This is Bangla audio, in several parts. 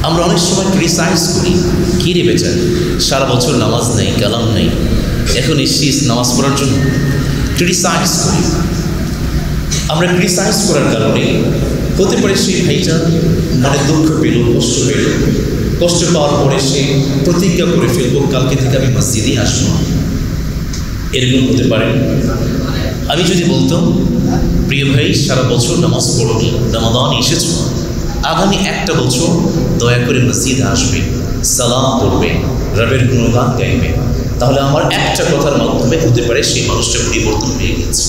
আমরা অনেক সময় ক্রিটিসাইজ করি, কী রে বেচার সারা বছর নামাজ নেই, কালাম নেই, এখন এসেছিস নামাজ পড়ার জন্য, ক্রিটিসাইজ করি। আমরা ক্রিটিসাইজ করার কারণে হতে পারে সেই ভাইটা মানে দুঃখ পেল, কষ্ট পেল, কষ্ট পাওয়ার পরে সে প্রতিজ্ঞা করে ফেলবো কালকে থেকে আমি মসজিদে আসবো, এরকম হতে পারে। আমি যদি বলতাম প্রিয় ভাই সারা বছর নামাজ পড়নি, রমাদান এসেছ, আগামী একটা বছর দয়া করে মসজিদে আসবে, সালাম পড়বে, রবের গুণগান গাইবে, তাহলে আমার একটা কথার মাধ্যমে হতে পারে সেই মানুষটা পরিবর্তন হয়ে গেছে,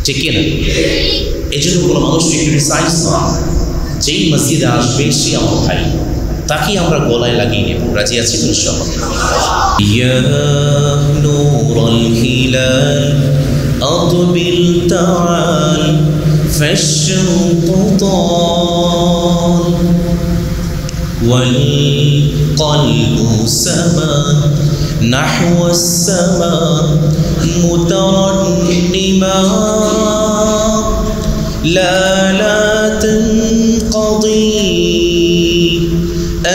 ঠিক কিনা? এই জন্য কোনো মানুষকে ক্রিটিসাইজ না, যেই মসজিদে আসবে সে আমার ভাই, তাকে আমরা গলায় লাগিয়ে নেব। রাজি আছি তো ইনশাআল্লাহ? ইয়া নূরুল হিলাল أقبل تعال فالشوق طال والقلب سما نحو السماء مترنما لا تنقضي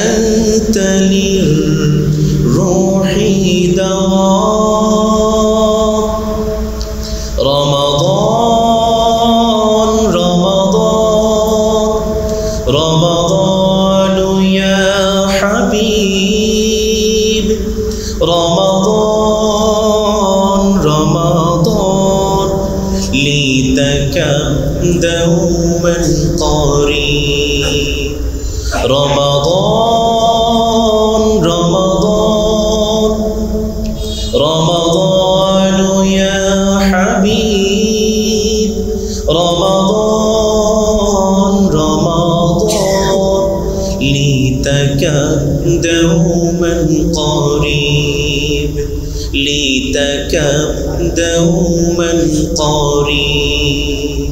أنت للروح دواء رمضان يا حبيب رمضان ليتك دوما قريب رمضان يا حبيب رمضان ليتك دوما قريب ليتك دوما قريب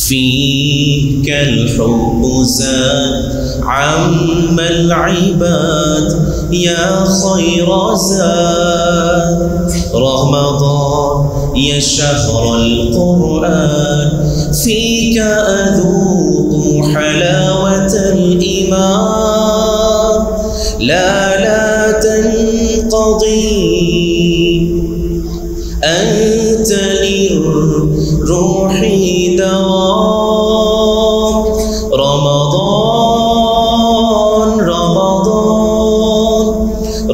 فيك الحب زاد عم العباد يا خير زاد رمضان يا شهر القرآن فيك أذوق حلاوة الإيمان لا تنقضي أنت للروح دواء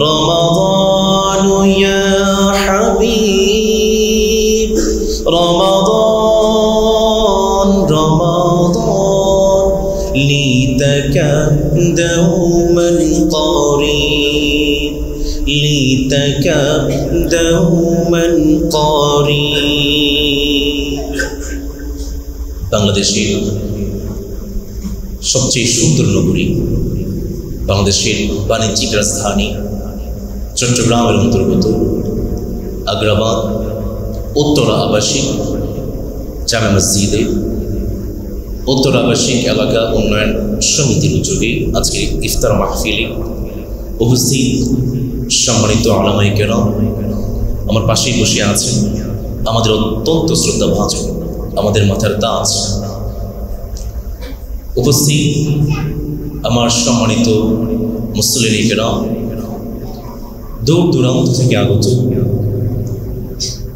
رمضان يا حبيب رمضان ليتك دوما قريب ليتك دوما قريب বাংলাদেশের সবচেয়ে সুন্দর নগরী, বাংলাদেশের বাণিজ্যিক রাজধানী চট্টগ্রামের অন্তর্গত আগ্রাবাদ উত্তরা আবাসিক জামে মসজিদে উত্তর আবাসিক এলাকা উন্নয়ন সমিতির উদ্যোগে আজকে ইফতার মাহফিলে উপস্থিত সম্মানিত উলামায়ে কেরাম, আমার পাশেই বসে আছেন আমাদের অত্যন্ত শ্রদ্ধাভাজন, আমাদের মাথার তাজ, উপস্থিত আমার সম্মানিত মুসলিম কেরাম, দূর দূরান্ত থেকে আগত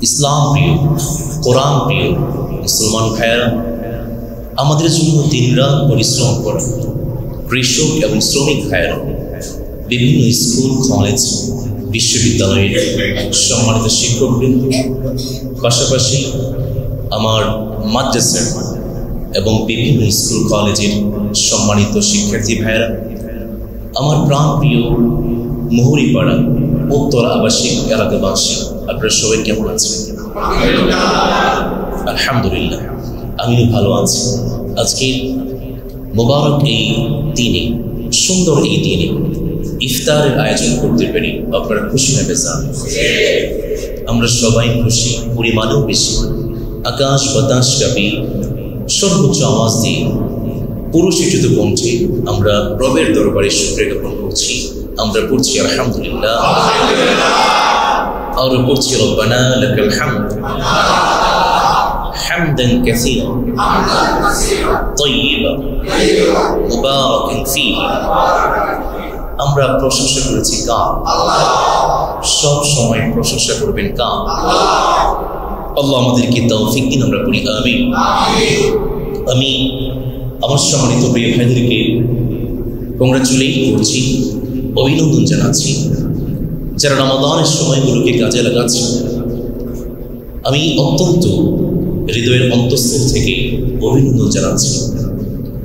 ইসলাম প্রিয়, কোরআন প্রিয় মুসলমান ভাইয়েরা, আমাদের জন্য দিনরাত পরিশ্রম করা কৃষক এবং শ্রমিক ভাইয়েরা, বিভিন্ন স্কুল কলেজ বিশ্ববিদ্যালয়ের সম্মানিত শিক্ষকবৃন্দ, পাশাপাশি আমার মাদ্রাসার এবং বিভিন্ন স্কুল কলেজের সম্মানিত শিক্ষার্থী ভাইয়েরা, আমার প্রাণপ্রিয় মুহুরীপাড়া উত্তরা আবাসিক এলাকাবাসী, আপনারা সবাই কেমন আছেন? আলহামদুলিল্লাহ, আমিও ভালো আছি। আজকে মোবারক এই দিনে, সুন্দর এই দিনে ইফতারের আয়োজন করতে পেরে আপনারা খুশি হবে যান? আমরা সবাই খুশি, পরিমাণেও বেশি। আকাশ বাতাস কাঁপি সর্বোচ্চ আওয়াজ দিয়ে পুরুষিত কণ্ঠে আমরা রবের দরবারে শুকরিয়া জ্ঞাপন করছি। আমরা পড়ছি আলহামদুলিল্লাহ, আর পড়ছি রব্বানা লাকাল হামদ হামদান কাসীরা তাইয়্যিবা মুবারাকান ফীহি। আমরা প্রশংসা করেছি কার? সব সময় প্রশংসা করবেন কার? আল্লাহ আমাদেরকে তৌফিক দিন, আমরা করি আমিন। আমি আমার সম্মানিত প্রিয় ভাইদেরকে কংগ্রাচুলেট করছি, অভিনন্দন জানাচ্ছি যারা রমাদানের সময়গুলোকে কাজে লাগাচ্ছে। আমি অত্যন্ত হৃদয়ের অন্তঃস্থল থেকে অভিনন্দন জানাচ্ছি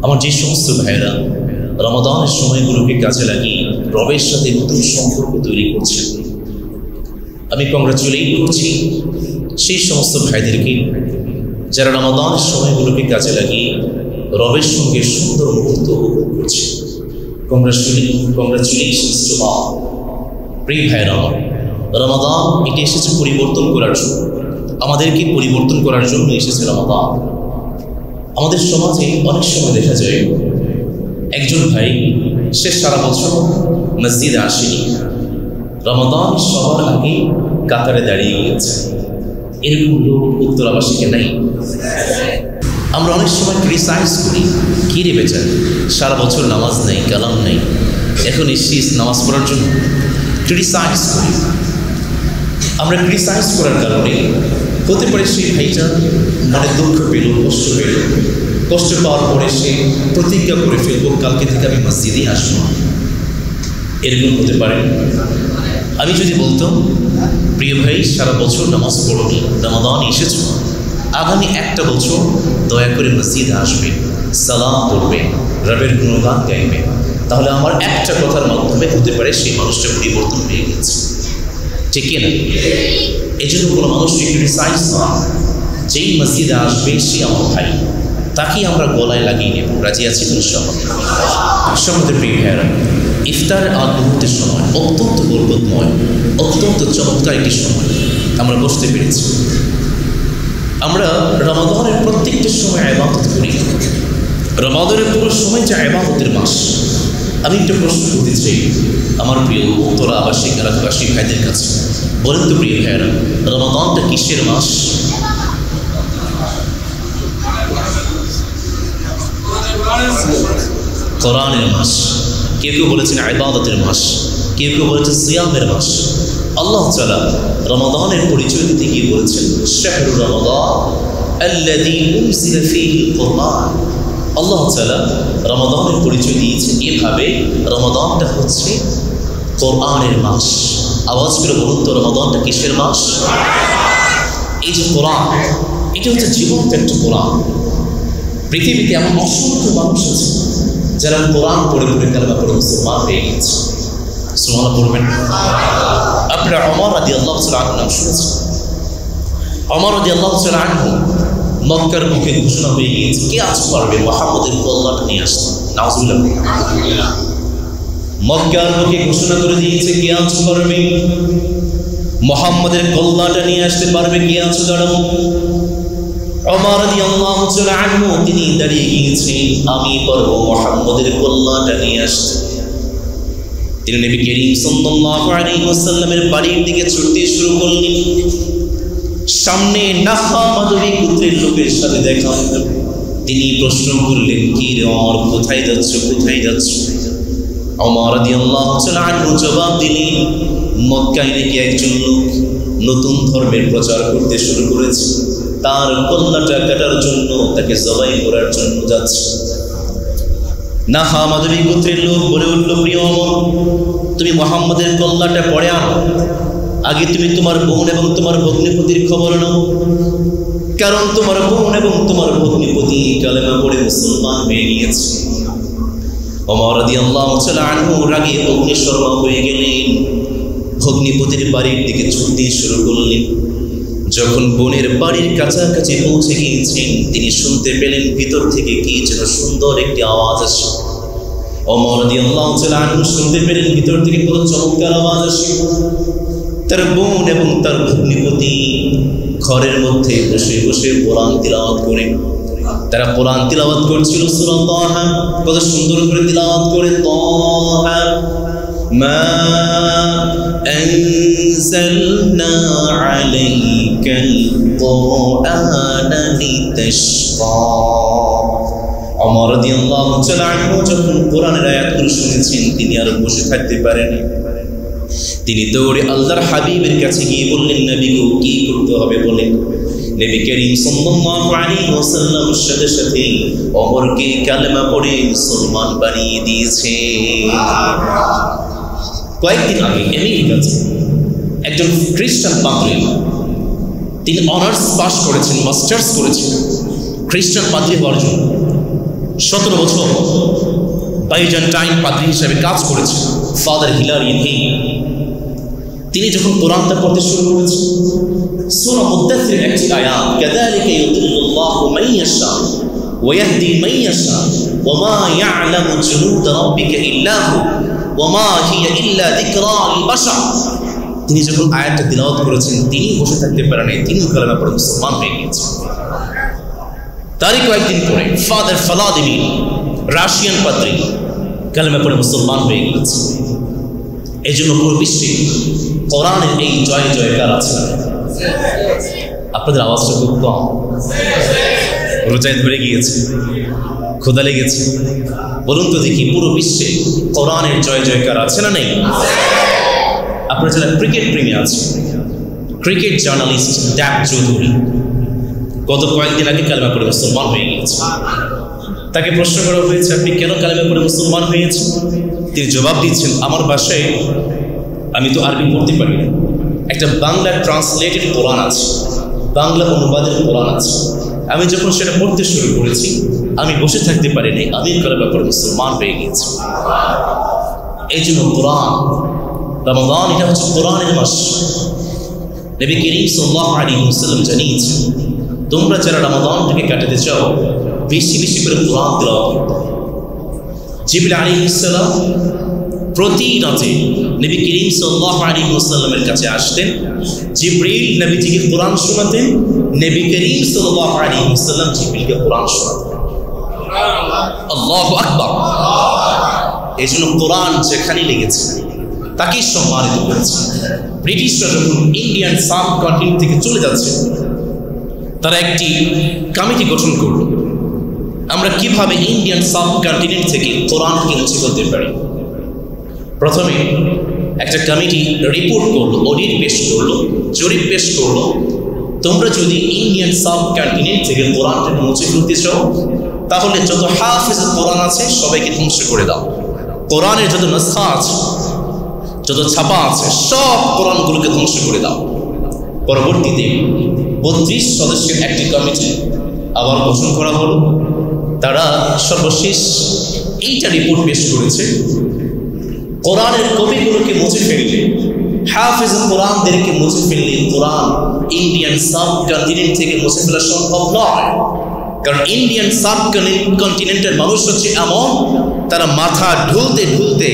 আমার যে সমস্ত ভাইয়েরা রমাদানের সময়গুলোকে কাজে লাগিয়ে রবের সাথে নতুন সম্পর্ক তৈরি করছেন। আমি কংগ্রাচুলেট করছি সেই সমস্ত ভাইদেরকে যারা রমাদানের সময়গুলোকে কাজে লাগিয়ে রবের সঙ্গে সুন্দর মুহূর্ত উপভোগ করছে। Congratulations to all. প্রিয় ভাইয়েরা, রমাদান এটি এসেছে পরিবর্তন করার জন্য, আমাদেরকে পরিবর্তন করার জন্য এসেছে রমাদান। আমাদের সমাজে অনেক সময় দেখা যায় একজন ভাই সে সারা বছর মসজিদে আসেনি, রমাদান সবার আগে কাতারে দাঁড়িয়ে গিয়েছে। এরকম লোক উত্তরাবাসীকে নাই। আমরা অনেক সময় ক্রিটিসাইজ করি, কী রে বেচার সারা বছর নামাজ নেই, কালাম নেই, এখন এসেছিস নামাজ পড়ার জন্য। ক্রিটিসাইজ করি। আমরা ক্রিটিসাইজ করার কারণে হতে পারে সেই ভাইটা মনে দুঃখ পেল, কষ্ট পেল, কষ্ট পাওয়ার পরে সে প্রতিজ্ঞা করে ফেলবো কালকে থেকে আমি মসজিদে আসবো। এরকম হতে পারে। আমি যদি বলতাম প্রিয় ভাই সারা বছর নামাজ পড়নি, রমাদান এসেছ, আগামী একটা বছর দয়া করে মসজিদে আসবে, সালাম পড়বে, রবের গুণগান গাইবে, তাহলে আমার একটা কথার মাধ্যমে হতে পারে সেই মানুষটা পরিবর্তন হয়ে গেছে। ঠিক না? এই জন্য কোনো মানুষকে ক্রিটিসাইজ না, যেই মসজিদে আসবে সে আমার ভাই, তাকেই আমরা গলায় লাগিয়ে নেব। রাজি আছি তো? সম্মানিত প্রিয় ভাইয়েরা, ইফতার আর মুহূর্তের সময় অত্যন্ত বরকতময়, অত্যন্ত চমৎকার একটি সময় আমরা বসতে পেরেছি। আমরা রমাদানের প্রত্যেকটা সময় ইবাদত করি। রমাদানের পুরো সময় যে ইবাদতের মাস। আমি একটা প্রশ্ন করতে চাই আমার প্রিয় উত্তরা আবাসিক এলাকাবাসী ভাইদের কাছে, বলেন তো প্রিয় ভাইয়েরা, রমাদানটা কিসের মাস? কোরআনের মাস। কেউ কেউ বলেছেন ইবাদতের মাস, কেউ কেউ বলেছেন সিয়ামের মাস। আল্লাহ তাআলা রমাদানের পরিচয় দিতে গিয়ে বলেছেন শাহরু রমাদান আল্লাযী উনজিলা ফীহিল কুরআন। আল্লাহ তাআলা রমাদানের পরিচয় দিয়েছেন এভাবে, রমাদানটা হচ্ছে কোরআনের মাস। আওয়াজ করে বলুন তো, রমাদানটা কিসের মাস? এই যে কোরআন, এটা হচ্ছে জীবন্ত একটা কোরআন। পৃথিবীতে এমন অসংখ্য মানুষ আছে যারা কোরআন পড়ে পড়ে কালেমা পড়ে মুসলমান হয়ে গেছে। সুবহানাল্লাহ পড়বেন। আপনারা ওমর রাদিয়াল্লাহু তাআলা আনহু নাম শুনেছেন? ওমর রাদিয়াল্লাহু তাআলা আনহু মক্কার মুখে ঘোষণা হয়ে গিয়েছে, কে আজ পারবে মুহাম্মদের কল্যাণটা নিয়ে আসতে? নাউজুবিল্লাহ। মক্কার মুখে ঘোষণা করে দিয়েছে, কে আজ পারবে মুহাম্মদের কল্যাণটা নিয়ে আসতে পারবে? কে আজ দাঁড়াও? ওমর রাদিয়াল্লাহু তাআলা আনহু তিনি দাঁড়িয়ে গিয়েছেন, আমি পারব মুহাম্মদের কল্যাণটা নিয়ে আসতে। তিনি নবী করিম সাল্লাল্লাহু আলাইহি ওয়াসাল্লামের বাড়ির দিকে ছুটতে শুরু করলেন। সামনে নাহা মাদবী গোত্রের লোকের সাথে দেখা হলো। তিনি প্রশ্ন করলেন, কি রে ওমর, কোথায় যাচ্ছ, কোথায় যাচ্ছ? ওমর রাদিয়াল্লাহু তাআলা আনহু জবাব দিলেন, মক্কায় নাকি একজন লোক নতুন ধর্মের প্রচার করতে শুরু করেছে, তার কল্যাণটা কাটার জন্য, তাকে জবাই করার জন্য যাচ্ছে। নাহা মাদবী গোত্রের লোক বলে উঠল, প্রিয় ওমর, তুমি মুহাম্মদের কল্যাণটা পড়ে আনো, আগে তুমি তোমার বোন এবং তোমার ভগ্নিপতির খবর নাও, কারণ তোমার বোন এবং তোমার ভগ্নিপতি কালেমা পড়ে মুসলমান হয়ে গিয়েছে। ওমর রাদিয়াল্লাহু তাআলা আনহু রাগে অগ্নিশর্মা হয়ে গেলেন, ভগ্নিপতির বাড়ির দিকে ছুটতে শুরু করলেন। যখন বোনের বাড়ির কাছাকাছি পৌঁছে গিয়েছেন, তিনি শুনতে পেলেন ভিতর থেকে কি যেন সুন্দর একটি আওয়াজ আসে। ওমর রাদিয়াল্লাহু তাআলা আনহু শুনতে পেলেন ভিতর থেকে কত চমৎকার আওয়াজ আসে। তার বোন এবং তার ভগ্নিপতি ঘরের মধ্যে বসে বসে কোরআন তিলাওয়াত করে, তারা কোরআন তিলাওয়াত করছিল সূরা তাহা, কত সুন্দর করে তিলাওয়াত করে, তাহা মা আনজালনা আলাইকাল কুরআনা লিতাশকা। ওমর রাদিয়াল্লাহু তাআলা আনহু যখন কোরআনের আয়াতগুলো শুনেছেন তিনি আর বসে থাকতে পারেন। তিনি দৌড়ে আল্লাহর হাবিবের কাছে গিয়ে বললেন, নবী গো, কি করতে হবে বলেন। নবী করিম সাল্লাল্লাহু আলাইহি ওয়াসাল্লামের সাথে সাথে ওমরকে কালেমা পড়ে মুসলমান বানিয়ে দিয়েছে। কয়েকদিন আগে আমেরিকাতে একজন খ্রিস্টান পাদ্রী, তিনি অনার্স পাস করেছেন, মাস্টার্স করেছেন খ্রিস্টান পাদ্রী হওয়ার জন্য। 17 বছর বাইজেন্টাইন পাদ্রী হিসেবে কাজ করেছেন ফাদার হিলারিয়ান হে। তিনি যখন কোরআনটা পড়তে শুরু করেছেন, সূরা মুদ্দাথিরের একটি আয়াত, কাযালিকা ইউদিল্লুল্লাহু মান ইয়াশা ওয়া ইয়াহদি মান ইয়াশা ওয়া মা ইয়া'লামু জুনুদ রাব্বিকা ইল্লা হু ওয়া মা হিয়া ইল্লা যিকরা লিল বাশার। তিনি যখন আয়াতটা তিলাওয়াত করেছেন তিনি বসে থাকতে পারেন নাই, তিনি কালেমা পড়ে মুসলমান হয়ে গিয়েছেন। তারই কয়েকদিন পরে ফাদার ভ্লাদিমির, রাশিয়ান পাদ্রী, কালেমা পড়ে মুসলমান হয়ে গিয়েছে। এই জন্য পুরো বিশ্বে কোরআনের এই জয় জয়কার আছে। আপনাদের আওয়াজটা খুব কম, রোজায় ধরে গিয়েছে, ক্ষুধা লেগেছে। বলুন তো দেখি, পুরো বিশ্বে কোরআনের জয় জয়কার আছে না নেই? আপনারা যারা ক্রিকেট প্রেমী আছে, ক্রিকেট জার্নালিস্ট ড্যাপ চৌধুরী গত কয়েকদিন আগে কালেমা পড়ে মুসলমান হয়ে গিয়েছে। তাকে প্রশ্ন করা হয়েছে, আপনি কেন কালেমা পড়ে মুসলমান হয়েছেন? তিনি জবাব দিচ্ছেন, আমার বাসায় আমি তো আরবি পড়তে পারি না, একটা বাংলা ট্রান্সলেটেড কোরআন আছে, বাংলা অনুবাদের কোরআন আছে। আমি যখন সেটা পড়তে শুরু করেছি আমি বসে থাকতে পারি নাই, আমি কালেমা পড়ে মুসলমান হয়ে গিয়েছি। এই জন্য কোরআন, রমাদান এটা হচ্ছে কোরআনের মাস। নবী করিম সাল্লাল্লাহু আলাইহি ওয়াসাল্লাম জানিয়েছেন, তোমরা যারা রমাদানটাকে কাটাতে চাও বেশি বেশি করে কোরআন তেলাওয়াত করতে। জিবরিল আলাইহিস সালাম প্রতি রাতে নবী করিম সাল্লাল্লাহু আলাইহি ওয়াসাল্লামের কাছে আসতেন, জিবরিল নবীজিকে কোরআন শোনাতেন, নবী করিম সাল্লাল্লাহু আলাইহি ওয়াসাল্লাম জিবরিলকে কোরআন শোনাতেন। আল্লাহু আকবার। এই জন্য কোরআন যেখানে লেগেছে তাকে সম্মানিত করেছে। ব্রিটিশরা যখন ইন্ডিয়ান সাব কন্টিনেন্ট থেকে চলে যাচ্ছে, তারা একটি কমিটি গঠন করল, আমরা কিভাবে ইন্ডিয়ান সাব কন্টিনেন্ট থেকে কোরআনকে মুছে ফেলতে পারি। প্রথমে একটা কমিটি রিপোর্ট করলো, অডিট পেশ করলো, জরিপ পেশ করলো, তোমরা যদি ইন্ডিয়ান সাব কন্টিনেন্ট থেকে কোরআনটাকে মুছে ফেলতে চাও তাহলে যত হাফেজ কোরআন আছে সবাইকে ধ্বংস করে দাও। কোরআনের যত নসখা আছে, যত ছাপা আছে, সব কোরআনগুলোকে ধ্বংস করে দাও। পরবর্তীতে 32 সদস্যের একটি কমিটি আবার গঠন করা হলো। তারা সর্বশেষ এইটা রিপোর্ট পেশ করেছে, কোরআনের কপিগুলোকে মুছে ফেললে, হাফেজ কোরআনদেরকে মুছে ফেললে কোরআন ইন্ডিয়ান সাব কন্টিনেন্ট থেকে মুছে ফেলা সম্ভব নয়। কারণ ইন্ডিয়ান সাব কন্টিনেন্টের মানুষ হচ্ছে এমন, তারা মাথা ঢুলতে ঢুলতে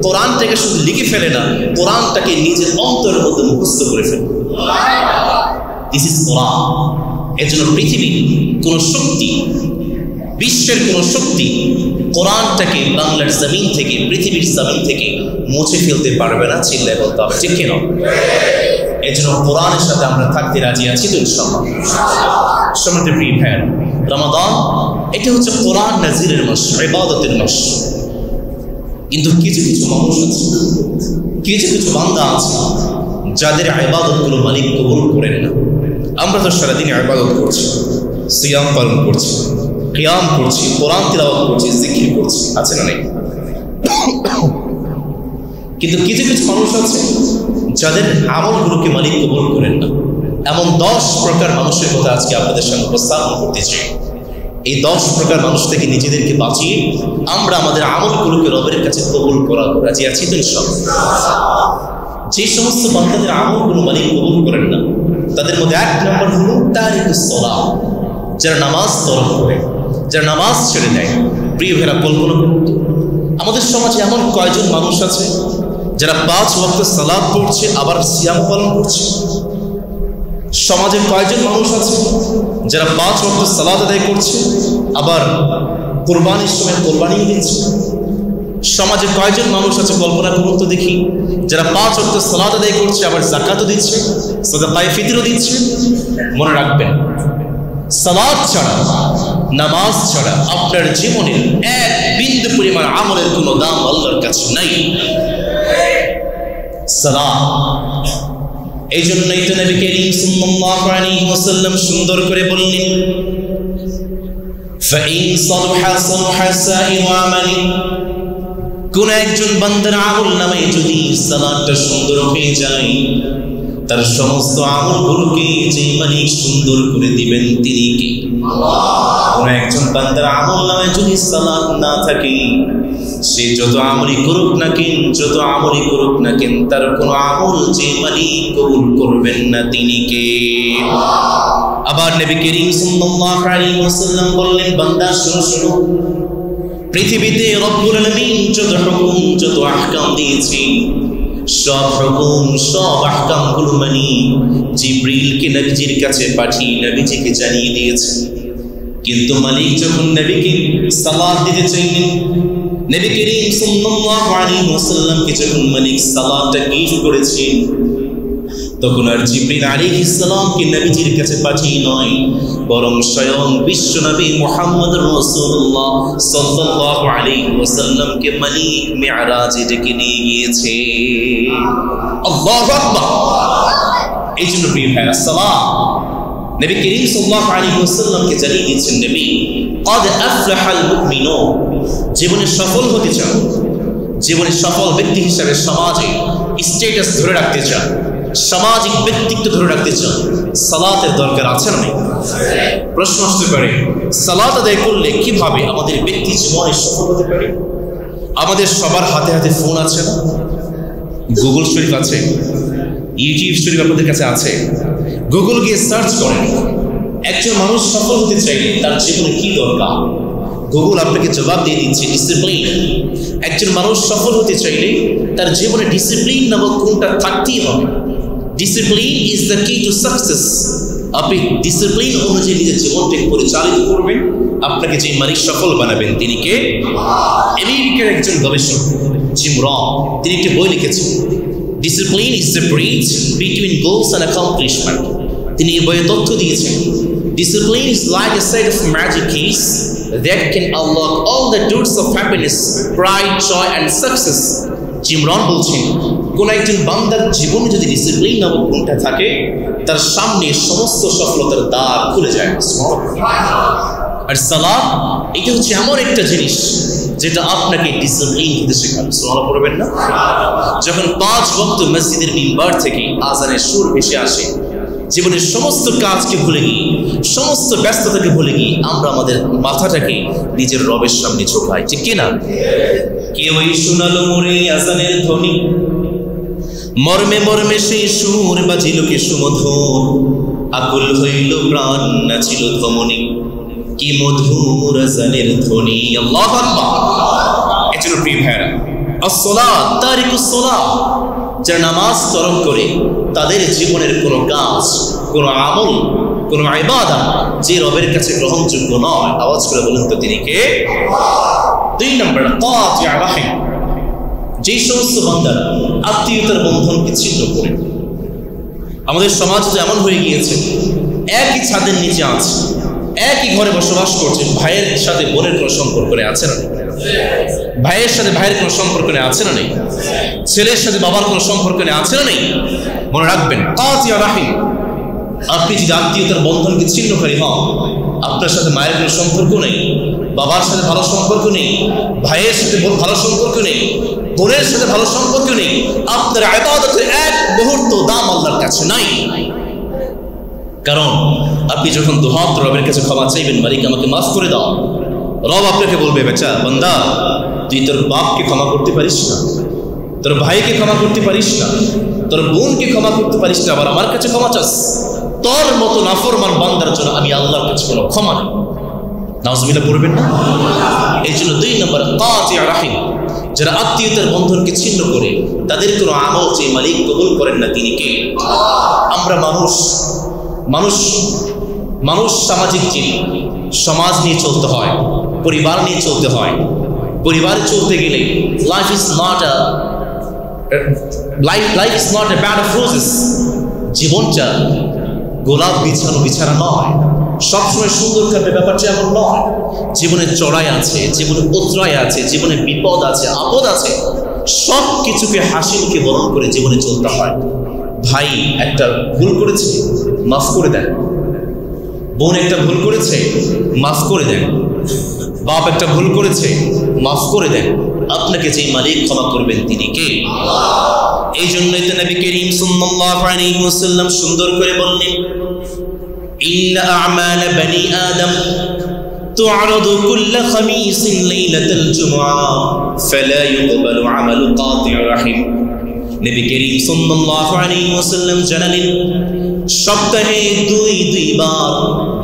কোরআনটাকে শুধু লিখে ফেলে না, কোরআনটাকে নিজের অন্তরের মধ্যে মুখস্থ করে ফেলে। দিস ইজ কোরআন। এর জন্য পৃথিবীর কোন শক্তি, বিশ্বের কোন শক্তি কোরআনটাকে বাংলার জমিন থেকে, পৃথিবীর জমিন থেকে মুছে ফেলতে পারবে না। চিল্লায় বলতে হবে ঠিক কেন? এর জন্য কোরআনের সাথে আমরা থাকতে রাজি আছি তো ইনশাআল্লাহ। সম্মানিত প্রিয় ভাইয়েরা, রমাদান এটা হচ্ছে কোরআন নাজিরের মাস, ইবাদতের মাস। কিন্তু কিছু কিছু মানুষ আছে, কিছু কিছু বান্দা আছে যাদের ইবাদতগুলো মালিক কবুল করেন না। আমরা তো সারাদিন ইবাদত করছি, সিয়াম পালন করছি, কিয়াম করছি, কোরআন তিলাওয়াত করছি, জিকির করছি, আছে না নেই? কিন্তু কিছু কিছু মানুষ আছে যাদের আমলগুলোকে মালিক কবুল করেন না। এমন 10 প্রকার মানুষের কথা আজকে আপনাদের সামনে উপস্থাপন করতে চাই। এই 10 প্রকার মানুষ থেকে নিজেদেরকে বাঁচিয়ে আমরা আমাদের আমলগুলোকে রবের কাছে কবুল করার রাজি আছি তো ইনশাআল্লাহ। যে সমস্ত বান্দাদের আমলগুলো মালিক কবুল করেন না তাদের মধ্যে 1 নম্বর হলো তারিকুস সালাত, যারা নামাজ তরক করে, যারা নামাজ ছেড়ে দেয়। প্রিয় ভাইরা, কল্পনা করুন আমাদের সমাজে এমন কয়জন মানুষ আছে যারা 5 ওয়াক্ত সালাত পড়ছে আবার সিয়াম পালন করছে। সমাজে কয়জন মানুষ আছে যারা 5 ওয়াক্ত সালাত আদায় করছে আবার কুরবানির সময় কুরবানিও দিচ্ছে। সমাজে কয়জন মানুষ আছে কল্পনা করুন তো দেখি, যারা 5 ওয়াক্ত সালাত আদায় করছে আবার যাকাতও দিচ্ছে, সাদাকায়ে ফিতরও দিচ্ছে। মনে রাখবেন, সালাত ছাড়া নামাজ ছাড়া আপনার জীবনের এক বিন্দু পরিমাণ আমলের কোনো দাম আল্লাহর কাছে নাই। সালাত, এই জন্যই তো নবী করিম সাল্লাল্লাহু আলাইহি ওয়াসাল্লাম সুন্দর করে বললেন, ফাইন সালহা সালহা সাইরু আমালি, কোন একজন বান্দার আমল নামে যদি সালাতটা সুন্দর হয়ে যায়, তার সমস্ত আমলগুলোকে যে মালিক সুন্দর করে দিবেন তিনি কে? কোন একজন বান্দার আমল নামে যদি সালাত না থাকে, সে যত আমলই করুক না কেন, তার কোন আমল যে মালিক কবুল করবেন না তিনি কে? আবার নবী করিম সাল্লাল্লাহু আলাইহি ওয়াসাল্লাম বললেন, বান্দা শোনো, পৃথিবীতে রব্বুল আলামিন যত হুকুম যত আহকাম দিয়েছে, সব হুকুম সব আহকামগুলো জিবরিলকে নবীজির কাছে পাঠিয়ে নবীজিকে জানিয়ে দিয়েছে। কিন্তু মালিক যখন নবীকে সালাত দিতে চাইলেন, নবী করিম সাল্লাল্লাহু আলাইহি ওয়াসাল্লামকে যখন মালিক সালাতটা গিফট করেছেন, তখন আর জিবরিল আলাইহিস সালামকে নবীজির কাছে পাঠিয়ে নয়, বরং স্বয়ং বিশ্বনবী মুহাম্মদুর রাসূলুল্লাহ সাল্লাল্লাহু আলাইহি ওয়াসাল্লামকে মালিক মিরাজে ডেকে নিয়ে গিয়েছে। আল্লাহু আকবার। এই জন্য প্রিয় ভাইরা, সালাত নবী করিম সাল্লাল্লাহু আলাইহি ওয়াসাল্লামকে জানিয়ে দিয়েছেন, নবী قد أفلح المؤمنون, জীবনে সফল হতে চান, জীবনে সফল ব্যক্তি হিসেবে সমাজে স্ট্যাটাস ধরে রাখতে চান, সামাজিক ব্যক্তিত্ব ধরে রাখতে চান, সালাতের দরকার আছে না? প্রশ্ন আসতে পারে, সালাত আদায় করলে কিভাবে আমাদের ব্যক্তি জীবনে সফল হতে পারে? আমাদের সবার হাতে হাতে ফোন আছে না? গুগল শরীফ আছে, ইউটিউব শরীফ আপনাদের কাছে আছে। গুগল গিয়ে সার্চ করেন, একজন মানুষ সফল হতে চাইলে তার জীবনে কি দরকার? গুগল আপনাকে জবাব দিয়ে দিচ্ছে, ডিসিপ্লিন। একজন মানুষ সফল হতে চাইলে তার জীবনে ডিসিপ্লিন নামক কোনটা থাকতেই হবে। ডিসিপ্লিন ইজ দ্য কি টু সাকসেস। আপনি ডিসিপ্লিন অনুযায়ী নিজের জীবনটাকে পরিচালিত করবেন, আপনাকে যে মালিক সফল বানাবেন তিনি কে? আমেরিকার একজন গবেষক জিম রন, তিনি একটি বই লিখেছেন, discipline is the bridge between goals and accomplishment. তিনি এই বইয়ে তথ্য দিয়েছেন, discipline is like a set of magic keys that can unlock all the doors of happiness, pride, joy and success. জিমরন বলছেন, কোন একজন বান্দার জীবনে যদি ডিসিপ্লিন নামক গুণটা থাকে, তার সামনে সমস্ত সফলতার দ্বার খুলে যায়। আর সালাত এটা হচ্ছে এমন একটা জিনিস যেটা আপনাকে ডিসিপ্লিন হতে শেখাবে। সুবহানাল্লাহ পড়বেন না? যখন 5 ওয়াক্ত মসজিদের মিম্বার থেকে আযানের সুর ভেসে আসে, জীবনের সমস্ত কাজকে ভুলে গিয়ে, সমস্ত ব্যস্ততাকে ভুলে গিয়ে আমরা আমাদের মাথাটাকে নিজের রবের সামনে ঝোঁকাই, ঠিক কিনা? কেউই শোনালো মোরে আযানের ধ্বনি, মর্মে মর্মে সেই সুর বাজিল কি সুমধুর, আকুল হইল প্রাণ নাচিল ধমনী, কি মধুর আযানের ধ্বনি। আল্লাহু আকবার। এজন্য প্রিয় ভাইরা, as-সালাত তারিকুস সালাত, যারা নামাজ তরক করে, তাদের জীবনের কোনো কাজ, কোনো আমল, কোনো ইবাদত যে রবের কাছে গ্রহণযোগ্য নয়, আওয়াজ করে বলেন তো তিনি কে? 2 নম্বর, কাতিউ রাহিম, যে সমস্ত বান্দারা আত্মীয়তার বন্ধনকে ছিন্ন করে। আমাদের সমাজ তো এমন হয়ে গিয়েছে, একই ছাদের নিচে আছে, একই ঘরে বসবাস করছে, ভাইয়ের সাথে বোনের কোনো সম্পর্ক নেই, আছে না? ভাইয়ের সাথে ভাইয়ের কোনো সম্পর্ক নেই, আছে না? নেই। ছেলের সাথে বাবার কোনো সম্পর্ক নেই, আছে না? নেই। মনে রাখবেন, কাতিউ রাহিম, আপনি যদি আত্মীয়তার বন্ধনকে ছিন্নকারী হন, আপনার সাথে মায়ের কোনো সম্পর্ক নেই, বাবার সাথে ভালো সম্পর্ক নেই, ভাইয়ের সাথে ভালো সম্পর্ক নেই, বোনের সাথে ভালো সম্পর্ক নেই, আপনার ইবাদতের এক মুহূর্ত দাম আল্লাহর কাছে নাই। কারণ আপনি যখন দুহাত রবের কাছে ক্ষমা চাইবেন, মালিক আমাকে মাফ করে দাও, রব আপনাকে বলবে, বেচা বান্দা, তুই তোর বাপকে ক্ষমা করতে পারিস না, তোর ভাইকে ক্ষমা করতে পারিস না, তোর বোনকে ক্ষমা করতে পারিস না, আবার আমার কাছে ক্ষমা চাস? তোর মতো নাফরমান বান্দার জন্য আমি আল্লাহর কাছে কোনো ক্ষমা নেই। নাউজুবিল্লাহ পড়বেন না? এই জন্য 2 নম্বর, কাতিউ রাহিম, যারা আত্মীয়তার বন্ধনকে ছিন্ন করে, তাদের কোনো আমল যে মালিক কবুল করেন না তিনি কে? আমরা মানুষ সামাজিক জীব, সমাজ নিয়ে চলতে হয়, পরিবার নিয়ে চলতে হয়। পরিবারে চলতে গেলে life is not a bed of roses, জীবনটা গোলাপ বিছানো বিছানা নয়। সবসময় সুন্দর কাটবে ব্যাপারটা এমন নয়। জীবনে চড়াই আছে, জীবনে উতরাই আছে, জীবনে বিপদ আছে, আপদ আছে, সব কিছুকে হাসি মুখে বরণ করে জীবনে চলতে হয়। ভাই একটা ভুল করেছে, মাফ করে দেন। বোন একটা ভুল করেছে, মাফ করে দেন। বাপ একটা ভুল করেছে, মাফ করে দেন। আপনাকে যে মালিক ক্ষমা করবেন তিনি কে? এই জন্যই তো নবী করিম সাল্লাল্লাহু আলাইহি ওয়াসাল্লাম সুন্দর করে বললেন, ইন্না আ'মাল বনি আদম তু'রাদু কুল্লা খামিসিন লাইলাতাল জুমআ ফালা ইউকবালু আমালু কাতি'ir রাহিম। নবী করিম সাল্লাল্লাহু আলাইহি ওয়াসাল্লাম জানালেন, সপ্তাহে দুইবার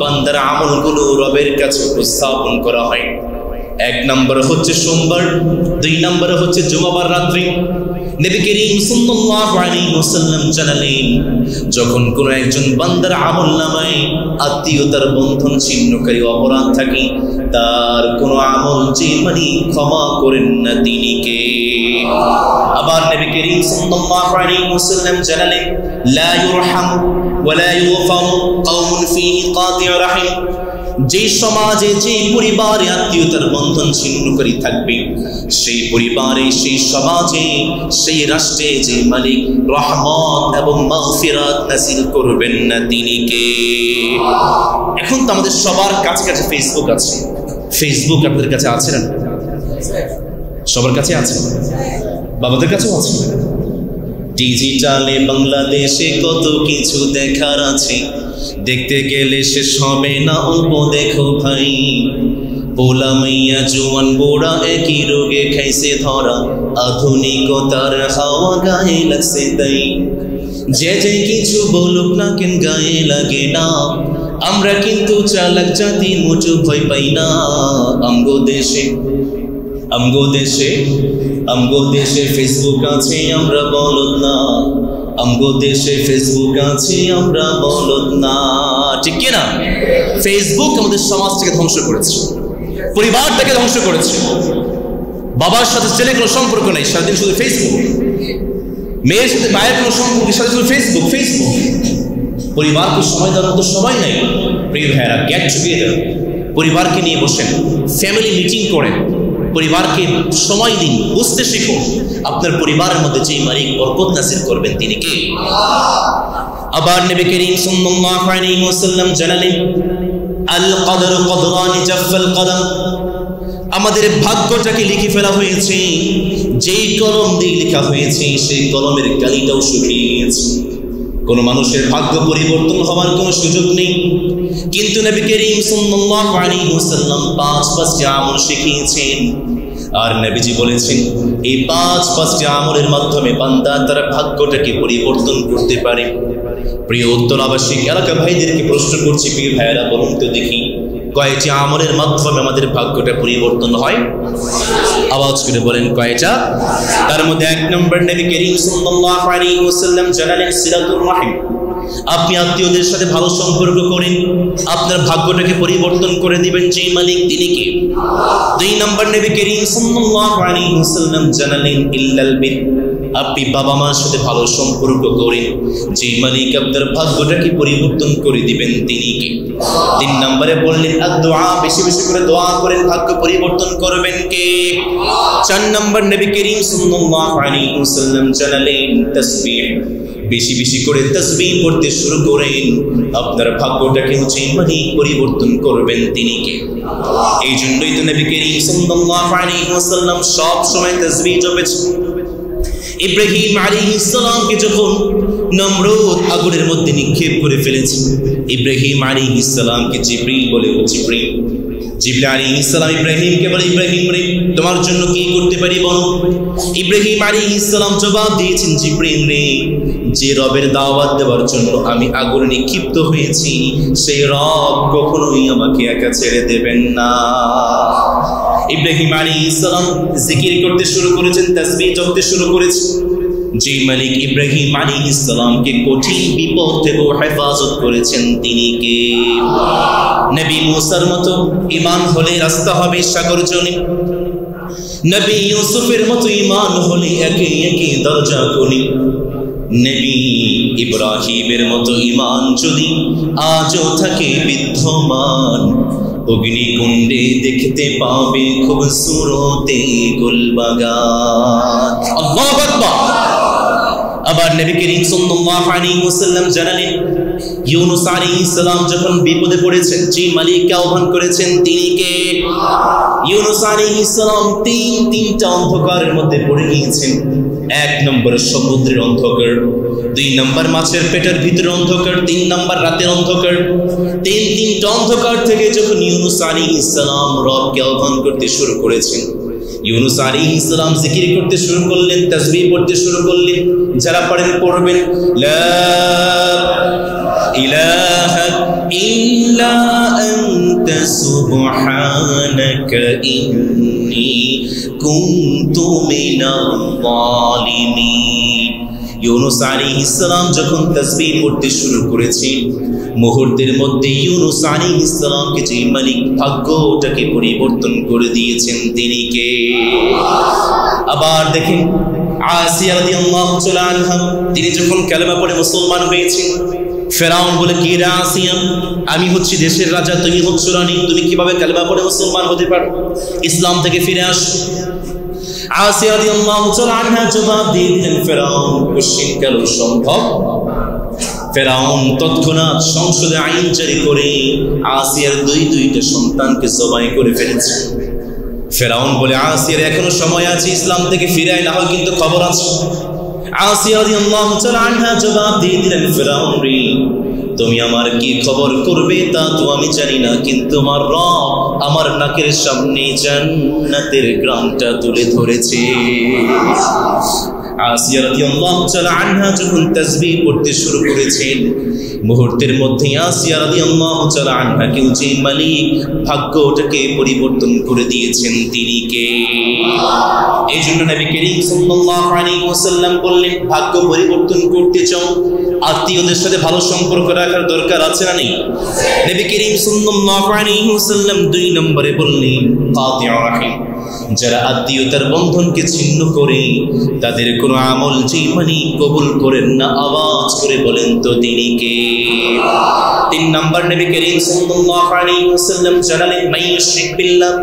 বান্দার আমলগুলো রবের কাছে উপস্থাপন করা হয়। এক নম্বর হচ্ছে সোমবার, 2 নম্বর হচ্ছে জুমাবার রাত্রি। নবী করিম সাল্লাল্লাহু আলাইহি ওয়াসাল্লাম জানালেন, যখন কোন একজন বান্দার আমলনামায় আত্মীয়তার বন্ধন ছিন্নকারী অপরাধ থাকে, তার কোন আমল যে মালিক ক্ষমা করেন না তিনি কে? আবার নবী করিম সাল্লাল্লাহু আলাইহি ওয়াসাল্লাম জানালেন, লা ইউরহাম ওয়া লা ইউগফার কওমুন ফীহি কাতি'ুর রাহিম। যে সমাজে, যে পরিবারে আত্মীয়তার বন্ধন ছিন্নকারী থাকবে, সেই পরিবারে, সেই সমাজে, সেই রাষ্ট্রে যে মালিক রহমত এবং মাগফিরাত নাযিল করবেন না তিনি কে? এখন তো আমাদের সবার কাছে কাছে ফেসবুক আছে। ফেসবুক আপনাদের কাছে আছে না? সবার কাছে আছে, বাবাদের কাছেও আছে। ডিজিটালে বাংলাদেশে কত কিছু দেখার আছে, দেখতে গেলে শেষ হবে না। অল্প দেখো ভাই, পোলা মাইয়া জোয়ান বুড়া একই রোগে খাইছে ধরা, আধুনিকতার হাওয়া গায়ে লাগছে তাই। যে যে কিছু বলুক না কেন গায়ে লাগে না, আমরা কিন্তু চালাক জাতি, মোটেও ভয় পাই না। আমগো দেশে ফেসবুক আছে, আমরা বলদ না। আমগো দেশে ফেসবুক আছে, আমরা বলদ না। ঠিক কি না? ফেসবুক আমাদের সমাজটাকে ধ্বংস করেছে, পরিবারটাকে ধ্বংস করেছে। বাবার সাথে ছেলে কোনো সম্পর্ক নেই, সারাদিন শুধু ফেসবুক। মেয়ের সাথে মায়ের কোনো সম্পর্ক, সাথে শুধু ফেসবুক। পরিবারকে সময় দেওয়ার মতো সময় নেই। প্রিয় ভাইয়েরা, গেট টুগেদার, পরিবারকে নিয়ে বসেন, ফ্যামিলি মিটিং করেন, পরিবারকে সময় দিন, বুঝতে শিখুন আপনার পরিবারের মধ্যে যে মালিক বরকত নাযিল করবেন তিনি কে? আবার নবী করিম সাল্লাল্লাহু আলাইহি ওয়াসাল্লাম জানালেন, আল কদরু কদরানি জাফাল কদম। আমাদের ভাগ্যটাকে লিখে ফেলা হয়েছে, যেই কলম দিয়ে লেখা হয়েছে সেই কলমের কালিটাও শুকিয়ে গিয়েছে। কোন মানুষের ভাগ্য পরিবর্তন হওয়ার কোনো সুযোগ নেই। কিন্তু নবী করিম সাল্লাল্লাহু আলাইহি ওয়াসাল্লাম 5টি আমল শিখিয়েছেন। আর নবীজি বলেছেন, এই 5টি আমলের মাধ্যমে বান্দা তার ভাগ্যটাকে পরিবর্তন করতে পারে। প্রিয় উত্তরাবাসী এলাকা ভাইদেরকে প্রশ্ন করছি, প্রিয় ভাইয়েরা বলুন তো দেখি, কয়টি আমলের মাধ্যমে আমাদের ভাগ্যটা পরিবর্তন হয়? আওয়াজ করে বলেন কয়টা? তার মধ্যে 1 নম্বর নবী করিম সাল্লাল্লাহু আলাইহি ওয়াসাল্লাম জানালেন সিলাতুর রাহিম। আপনি আত্মীয়দের সাথে ভালো সম্পর্ক করেন, আপনার ভাগ্যটাকে পরিবর্তন করে দিবেন যে মালিক তিনি কে? 2 নম্বর নবী করিম সাল্লাল্লাহু আলাইহি ওয়াসাল্লাম জানালেন ইল্লাল বির। আপনি বাবা মার সাথে ভালো সম্পর্ক করেন, যে মালিক আপনার ভাগ্যটাকে পরিবর্তন করে দিবেন তিনি কে? 3 নম্বরে বললেন আদ-দুআ, বেশি বেশি করে দোয়া করেন, ভাগ্য পরিবর্তন করবেন কে? 4 নম্বর নবী করিম সাল্লাল্লাহু আলাইহি ওয়াসাল্লাম জানালেন তাসবিহ, বেশি বেশি করে তাসবিহ পড়তে শুরু করেন, আপনার ভাগ্যটাকে হচ্ছে মালিক পরিবর্তন করবেন তিনি কে? এই জন্যই তো নবী করিম সাল্লাল্লাহু আলাইহি ওয়াসাল্লাম সব সময় তাসবিহ জপেছেন। ইব্রাহিম আলাইহিস সালামকে যখন নমরুদ আগুনের মধ্যে নিক্ষেপ করে ফেলেছে, ইব্রাহিম আলাইহিস সালামকে জিবরিল বলে, ও জিবরিল। জিবরিল আলাইহিস সালাম ইব্রাহিমকে বলে, ইব্রাহিম রে, তোমার জন্য কি করতে পারি বলো? ইব্রাহিম আলাইহিস সালাম জবাব দিয়েছেন, জিবরিল রে, যে রবের দাওয়াত দেওয়ার জন্য আমি আগুনে নিক্ষিপ্ত হয়েছি, সেই রব কখনোই আমাকে একা ছেড়ে দেবেন না। ইব্রাহিম আলাইহিস সালাম জিকির করতে শুরু করেছেন, তাসবিহ জপতে শুরু করেছেন। যে মালিক ইব্রাহিম আলাইহিস সালামকে কঠিন বিপদ থেকে হেফাজত করেছেন তিনি কে? নবী মুসার মতো ঈমান হলে রাস্তা হবে সাগর জলে, নবী ইউসুফের মতো ঈমান হলে একে একে দরজা খুলে। নবী ইব্রাহিমের মতো ঈমান যদি আজও থাকে বিদ্যমান, অগ্নিকুণ্ডে দেখতে পাবে খুবসুরতে গুলবাগান। আল্লাহু আকবার। আবার নবী করিম সাল্লাল্লাহু আলাইহি ওয়াসাল্লাম জানালেন, ইউনূস আলাইহিস সালাম যখন বিপদে পড়েছেন, যে মালিককে আহ্বান করেছেন তিনি কে? ইউনূস আলাইহিস সালাম তিনটা অন্ধকারের মধ্যে পড়ে গিয়েছেন। 1 নম্বর সমুদ্রের অন্ধকার, 2 নম্বর মাছের পেটের ভিতরে অন্ধকার, 3 নম্বর রাতের অন্ধকার। তিনটা অন্ধকার থেকে যখন ইউনূস আলাইহিস সালাম রবকে আহ্বান করতে শুরু করেছেন, ইউনূস আলাইহিস সালাম জিকির করতে শুরু করলেন, তাসবিহ পড়তে শুরু করলেন। যারা পারেন পড়বেন, লা ইলাহা ইল্লা আনতা সুবহানাকা ইন্নী কুনতু মিনাল যালিমিন। ইউনূস আলাইহিস সালাম যখন তাসবিহ পড়তে শুরু করেছেন, মুহূর্তের মধ্যে ইউনূস আলাইহিস সালামকে যে মালিক ভাগ্যটাকে পরিবর্তন করে দিয়েছেন তিনি কে? আবার দেখেন আসিয়া রাদিয়াল্লাহু তাআলা আনহা, তিনি যখন কালেমা পড়ে মুসলমান হয়েছেন, ফেরাউন বলে, কি রে আসিয়া, আমি হচ্ছি দেশের রাজা, তুমি হচ্ছ রানী, তুমি কিভাবে কালেমা পড়ে মুসলমান হতে পারো? ইসলাম থেকে ফিরে আসো। আসিয়া রাদিয়াল্লাহু তাআলা আনহা জবাব দিয়ে দিলেন, ফেরাউন কোশ্চিন কেন সম্ভব? ফেরাউন তৎক্ষণাৎ সংসদে আইন জারি করে আসিয়ার দুইটা সন্তানকে জবাই করে ফেলেছে। ফেরাউন বলে, আসিয়ার এখনো সময় আছে, ইসলাম থেকে ফিরে আয়, না হয় কিন্তু খবর আছে। আসিয়া রাদিয়াল্লাহু তাআলা আনহা জবাব দিয়ে দিলেন, ফেরাউন রে, তুমি আমার কি খবর করবে তা তো আমি জানি না, কিন্তু আমার রব আমার নাকের সামনে জান্নাতের গ্রামটা তুলে ধরেছে। আসিয়া রাদিয়াল্লাহু তাআলা আনহা যখন তাসবিহ পড়তে শুরু করেছেন, মুহূর্তের মধ্যে আসিয়া রাদিয়াল্লাহু তাআলা আনহাকে যে মালিক ভাগ্যটাকে পরিবর্তন করে দিয়েছেন তিনি কে? এই জন্য নবী করিম সাল্লাল্লাহু আলাইহি ওয়াসাল্লাম বললেন, ভাগ্য পরিবর্তন করতে চাও, আত্মীয়দের সাথে ভালো সম্পর্ক রাখার দরকার আছে না নেই? নবী করিম সাল্লাল্লাহু আলাইহি ওয়াসাল্লাম 2 নম্বরে বললেন, কাতিউর রাহিম, যারা আত্মীয়তার বন্ধনকে ছিন্ন করে তাদের কোনো আমল যে মালিক কবুল করেন না, আওয়াজ করে বলেন তো তিনি কে? 3 নম্বর নবী করিম সাল্লাল্লাহু আলাইহি ওয়াসাল্লাম জানালেন, মাইয়ুশরিক বিল্লাহ,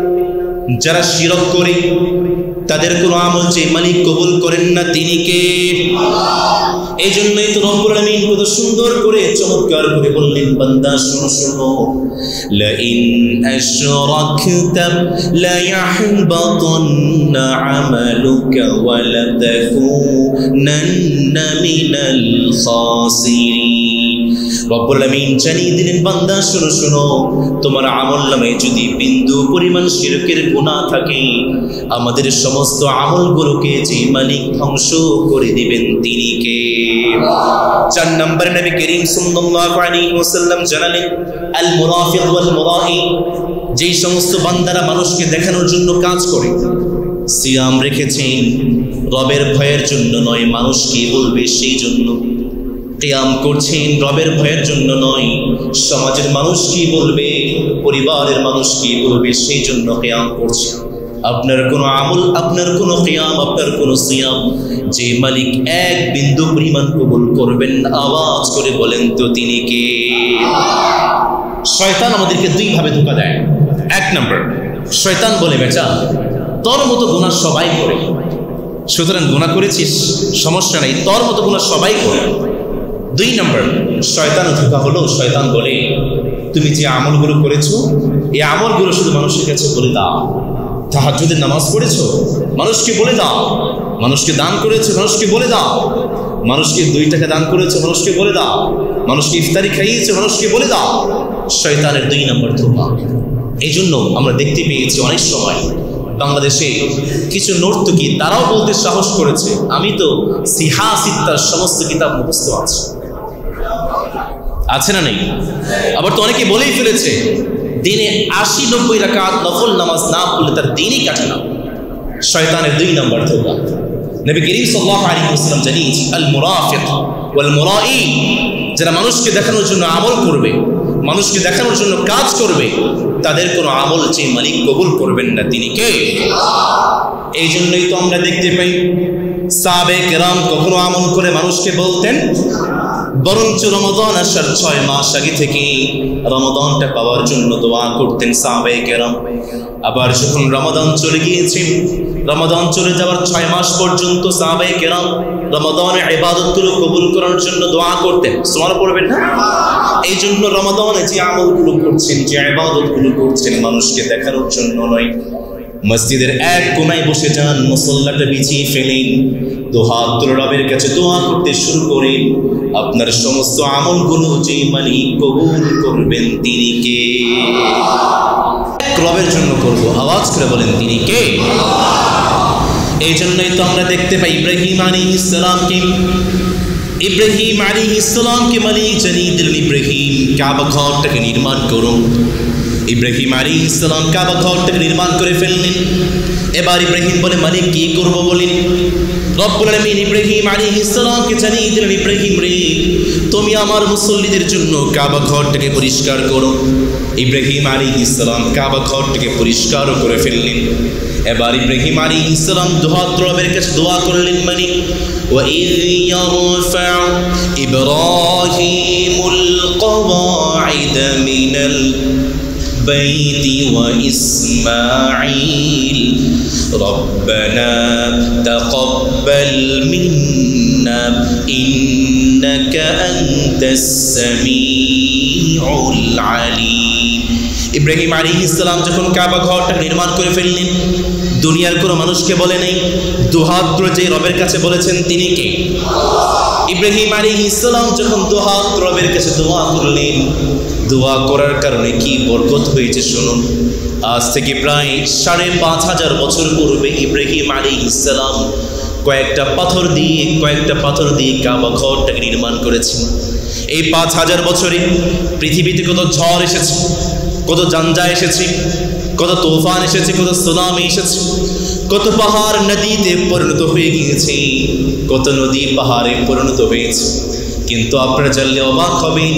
যারা শিরক করে তাদের কোনো আমল যে মালিক কবুল করেন না তিনি কে? এই জন্যই তো রব্বুল আলামিন কত সুন্দর করে চমৎকার করে বললেন, বান্দা শোনো শোনো, লা ইন আশরাকতা লা ইয়াহবাতান্না আমালুকা ওয়া লা তাকুনান্না মিনাল খাসিরিন। রব্বুল আলামিন জানিয়ে দিলেন, বান্দা শোনো শোনো, তোমার আমলনামায় যদি বিন্দু পরিমাণ শিরকের গুনাহ থাকে, আমাদের সমস্ত আমলগুলোকে যে মালিক ধ্বংস করে দিবেন তিনি কে? 4 নম্বরে নবী করিম সাল্লাল্লাহু আলাইহি ওয়াসাল্লাম জানালেন, আল মুনাফিক ওয়াল মুরাই, যে সমস্ত বান্দারা মানুষকে দেখানোর জন্য কাজ করে, সিয়াম রেখেছেন রবের ভয়ের জন্য নয়, মানুষ কি বলবে সেই জন্য, কিয়াম করছেন রবের ভয়ের জন্য নয়, সমাজের মানুষ কি বলবে, পরিবারের মানুষ কি বলবে সেই জন্য কিয়াম করছেন। আপনার কোনো আমল, আপনার কোনো কিয়াম, আপনার কোনো সিয়াম যে মালিক 1 বিন্দু পরিমাণ কবুল করবেন, আওয়াজ করে বলেন তো তিনি কে? শয়তান আমাদেরকে 2 ভাবে ধোঁকা দেয়। 1 নম্বর, শয়তান বলে, বেটা তোর মতো গুনাহ সবাই করে, সুতরাং গুনাহ করেছিস সমস্যা নাই, তোর মতো গুনাহ সবাই করে। 2 নম্বর, শয়তান ধোঁকা হলো, শয়তান বলে, তুমি যে আমলগুলো করেছো এই আমলগুলো শুধু মানুষের কাছে বলে দাও। তাহাজ্জুদের নামাজ পড়েছো, মানুষকে বলে দাও। মানুষকে দান করেছো, মানুষকে বলে দাও। মানুষকে 2 টাকা দান করেছো, মানুষকে বলে দাও। মানুষকে ইফতারি খাইয়েছো, মানুষকে বলে দাও। শয়তানের 2 নম্বর ধোঁকা। এই জন্য আমরা দেখতে পেয়েছি অনেক সময় বাংলাদেশে কিছু নর্তকী তারাও বলতে সাহস করেছে, আমি তো সিহা সিত্তার সমস্ত কিতাব মুখস্থ আছে না নেই? আবার তো অনেকে বলেই ফেলেছে, দিনে 80-90 রাকাত নফল নামাজ না পড়লে তার দিনই কাটে না। শয়তানের 2 নম্বর ধোঁকা। নবী করিম সাল্লাল্লাহু আলাইহি ওয়াসাল্লাম জানিয়েছেন, আল মুনাফিক ওয়াল মুরাই, যারা মানুষকে দেখানোর জন্য আমল করবে, মানুষকে দেখানোর জন্য কাজ করবে, তাদের কোনো আমল যে মালিক কবুল করবেন না তিনি কে? এই জন্যই তো আমরা দেখতে পাই সাহাবে কেরাম কখনো আমল করে মানুষকে বলতেন, বরঞ্চ রমাদান আসার 6 মাস আগে থেকে রমাদানটা পাওয়ার জন্য দোয়া করতেন সাহাবে কেরাম। আবার যখন রমাদান চলে গিয়েছে, রমাদান চলে যাওয়ার 6 মাস পর্যন্ত সাহাবে কেরাম রমাদানের ইবাদতগুলো কবুল করার জন্য দোয়া করতেন। সুবহানাল্লাহ পড়বেন না? এই জন্য রমাদানে যে আমলগুলো করছেন, যে ইবাদতগুলো করছেন, মানুষকে দেখানোর জন্য নয়। মসজিদের এক কোনায় বসে যান, মুসল্লাটা বিছিয়ে ফেলেন, দুহাত তুলে রবের কাছে দোয়া করতে শুরু করেন। আপনার সমস্ত আমলগুলো যে মালিক কবুল করবেন তিনি কে? রবের জন্য করব, আওয়াজ করে বলেন তিনি কে? এই জন্যই তো আমরা দেখতে পাই ইব্রাহিম আলাইহিস সালামকে মালিক জানিয়ে দিলেন, ইব্রাহিম কাবা ঘরটাকে নির্মাণ করুন। ইব্রাহিম আলাইহিস সালাম কাবা ঘরটাকে নির্মাণ করে ফেললেন। এবার ইব্রাহিম বলে, মালিক কি করব বলেন? রব্বুল আলামিন ইব্রাহিম আলাইহিস সালামকে জানিয়ে দিলেন, ইব্রাহিম রে, তুমি আমার মুসল্লিদের জন্য কাবা ঘরটাকে পরিষ্কার করো। ইব্রাহিম আলাইহিস সালাম কাবা ঘরটাকে পরিষ্কার করে ফেললেন। এবার ইব্রাহিম আলাইহিস সালাম রবের কাছে দোয়া করলেন, মালিক وَإِذْ يَرْفَعُ إِبْرَاهِيمُ الْقَوَاعِدَ مِنَ الْبَيْتِ وَإِسْمَاعِيلُ رَبَّنَا تَقَبَّلْ مِنَّا إِنَّكَ أَنْتَ السَّمِيعُ الْعَلِيمُ। ইব্রাহিম আলাইহিস সালাম যখন কাবা ঘরটা নির্মাণ করে ফেললেন, দুনিয়ার কোনো মানুষকে বলে নেই, দুহাত তুলে যে রবের কাছে বলেছেন তিনি কে? ইব্রাহিম আলাইহিস সালাম যখন দুহাত রবের কাছে দোয়া করলেন, দোয়া করার কারণে কি বরকত হয়েছে শুনুন। আজ থেকে প্রায় ৫,৫০০ বছর পূর্বে ইব্রাহিম আলাইহিস সালাম কয়েকটা পাথর দিয়ে কাবা ঘরটাকে নির্মাণ করেছেন। এই ৫,০০০ বছরে পৃথিবীতে কত ঝড় এসেছে, কত জানজা এসেছে, কত তুফান এসেছে, কত সুনামি এসেছে, কত পাহাড় নদীতে পরিণত হয়ে গিয়েছে, কত নদী পাহাড়ে পরিণত হয়েছে। কিন্তু আপনারা জানলে অবাক হবেন,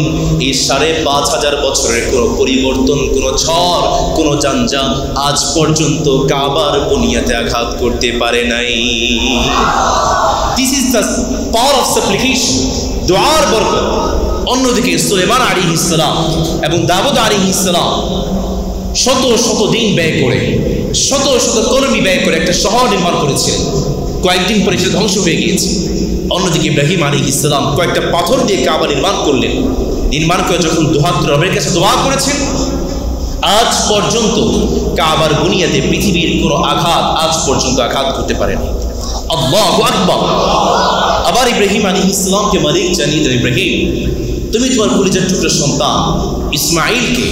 এই ৫,৫০০ বছরের কোনো পরিবর্তন, কোনো ঝড়, কোনো জানজা আজ পর্যন্ত কাবার বুনিয়াদে আঘাত করতে পারে নাই। This is the power of supplication, দুআর বরকত। অন্যদিকে সুলাইমান আলাইহিস সালাম এবং দাউদ আলাইহিস সালাম শত শত দিন ব্যয় করে, শত শত কর্মী ব্যয় করে একটা শহর নির্মাণ করেছিলেন। কয়েকদিন পরে সে ধ্বংস হয়ে গিয়েছে। অন্যদিকে ইব্রাহিম আলাইহিস সালাম কয়েকটা পাথর দিয়ে কাবা নির্মাণ করলেন। নির্মাণ করে যখন দুহাত রবের কাছে দোয়া করেছেন, আজ পর্যন্ত কাবার বুনিয়াদে পৃথিবীর কোনো আঘাত আজ পর্যন্ত আঘাত করতে পারেনি। আল্লাহু আকবার। আবার ইব্রাহিম আলাইহিস সালামকে মালিক জানিয়ে দেন, ইব্রাহিম তুমি তোমার কলিজার টুকরা সন্তান ইসমাঈলকে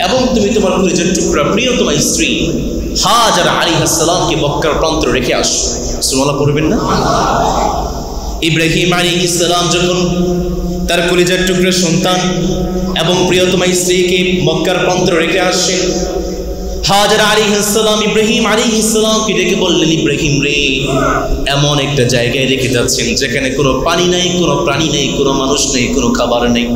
এবং তুমি তোমার কলিজার টুকরা প্রিয়তমা স্ত্রী হাজারা আলাইহিস সালামকে মক্কার প্রান্তরে রেখে আসো। সুবহানাল্লাহ পড়বেন না? ইব্রাহিম আলাইহিস সালাম যখন তার কলিজার টুকরা সন্তান এবং প্রিয়তমা স্ত্রীকে মক্কার প্রান্তরে রেখে আসেন, হাজারা আলাইহিস সালাম ইব্রাহিম আলাইহিস সালামকে ডেকে বললেন, ইব্রাহিম রে, এমন একটা জায়গায় রেখে যাচ্ছেন যেখানে কোনো পানি নাই, কোনো প্রাণী নেই, কোনো মানুষ নেই, কোনো খাবার নেই।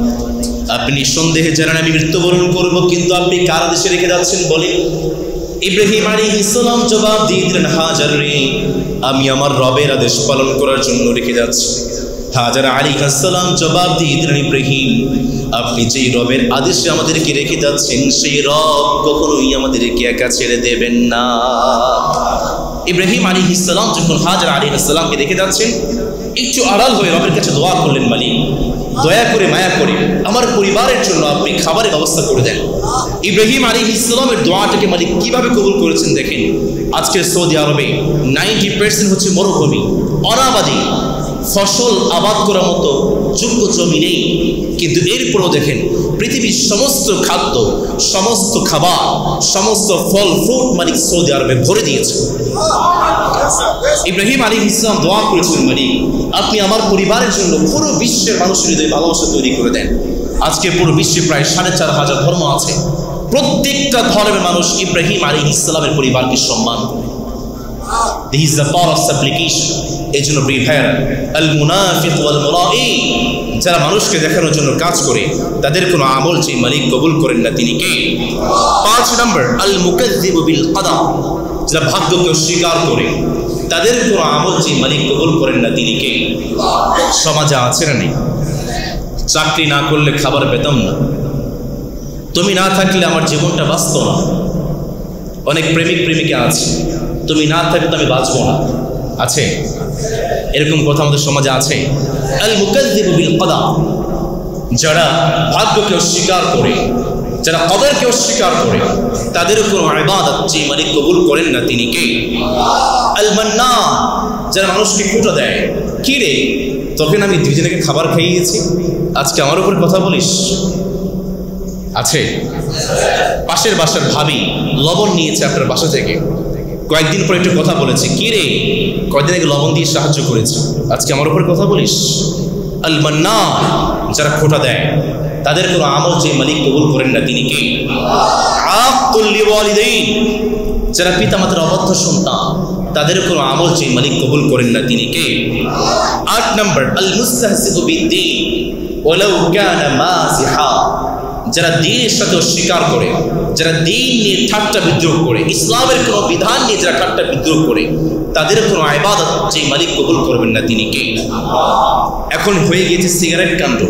আপনি সন্দেহে জানেন আমি মৃত্যুবরণ করব, কিন্তু আপনি কার দেশে রেখে যাচ্ছেন বলেন? ইব্রাহিম আলাইহিস সালাম জবাব দিয়ে দিলেন, হাজার রে, আমি আমার রবের আদেশ পালন করার জন্য রেখে যাচ্ছি। হাজারা আলাইহিস সালাম জবাব দিয়ে দিলেন, ইব্রাহিম আপনি যেই রবের আদেশে আমাদেরকে রেখে যাচ্ছেন, সেই রব কখনোই আমাদেরকে একা ছেড়ে দেবেন না। ইব্রাহিম আলাইহিস সালাম যখন হাজারা আলাইহিস সালামকে রেখে যাচ্ছেন, একটু আড়াল হয়ে রবের কাছে দোয়া করলেন, মালিক দয়া করে মায়া করে আমার পরিবারের জন্য আপনি খাবারের ব্যবস্থা করে দেন। ইব্রাহিম আলাইহিস সালামের দোয়াটাকে মালিক কিভাবে কবুল করেছেন দেখেন। আজকের সৌদি আরবে 90% হচ্ছে মরুভূমি, অনাবাদি, ফসল আবাদ করার মতো যোগ্য জমি নেই। কিন্তু এরপরও দেখেন পৃথিবীর সমস্ত খাদ্য, সমস্ত খাবার, সমস্ত ফল ফ্রুট মালিক সৌদি আরবে ভরে দিয়েছে। ইব্রাহিম আলাইহিস সালাম দোয়া করেছিলেন, মালিক আপনি আমার পরিবারের জন্য পুরো বিশ্বের মানুষের হৃদয়ে ভালোবাসা তৈরি করে দেন। আজকে পুরো বিশ্বে প্রায় ৪,৫০০ ধর্ম আছে। প্রত্যেকটা ধর্মের মানুষ ইব্রাহিম আলাইহিস সালামের পরিবারকে সম্মান করে। This is the power of supplication. এই জন্য প্রিয় আল মুনাফিক ওয়াল মুরাই, যারা মানুষকে দেখানোর জন্য কাজ করে তাদের কোনো আমল যে মালিক কবুল করেন না তিনি কে? ৫ নম্বর আল মুকাজ্জিবু বিল কদর, যারা ভাগ্যকে অস্বীকার করে তাদের কোনো আমল যে মালিক কবুল করেন না তিনি কে? সমাজে আছে না নেই? চাকরি না করলে খাবার পেতাম না, তুমি না থাকলে আমার জীবনটা বাঁচত না। অনেক প্রেমিক প্রেমিকা আছে, তুমি না থাকলে তো আমি বাঁচবো না, আছে এরকম কথা আমাদের সমাজে আছে। আল মুকাজ্জিবু বিল কদা, যারা ভাগ্যকে অস্বীকার করে, যারা কদরকে অস্বীকার করে, তাদের উপর ইবাদত যে মালিক কবুল করেন না তিনি কে? আল মান্নান, যারা মানুষকে খোঁটা দেয়, কি রে তখন আমি দুজনকে খাবার খাইয়েছি, আজকে আমার উপর কথা বলিস, আছে? পাশের বাসার ভাবি লবণ নিয়েছে আপনার বাসা থেকে, কয়েকদিন পর একটু কথা বলেছে, কি রে কয়েকদিন আগে লবণ দিয়ে সাহায্য করেছে, আজকে আমার উপর কথা বলিস। আল মান্নান, যারা খোঁটা দেয়, তাদের কোনো আমল যে মালিক কবুল করেন না তিনি কে? আকুল লিওয়ালিদাইন, যারা পিতামাতার অবাধ্য সন্তান, তাদের কোনো আমল যে মালিক কবুল করেন না তিনি কে? 8 নম্বর আল মুস্তাহসিবু বিদ্দীন ওয়ালাউ কানা মাযিহা, যারা দ্বীনের সাথে অস্বীকার করে, যারা দ্বীন নিয়ে ঠাট্টা বিদ্রোহ করে, ইসলামের কোনো বিধান নিয়ে যারা ঠাট্টা বিদ্রোহ করে, তাদের কোনো ইবাদত যে মালিক কবুল করবেন না তিনি কে? এখন হয়ে গিয়েছে সিগারেট কাণ্ড,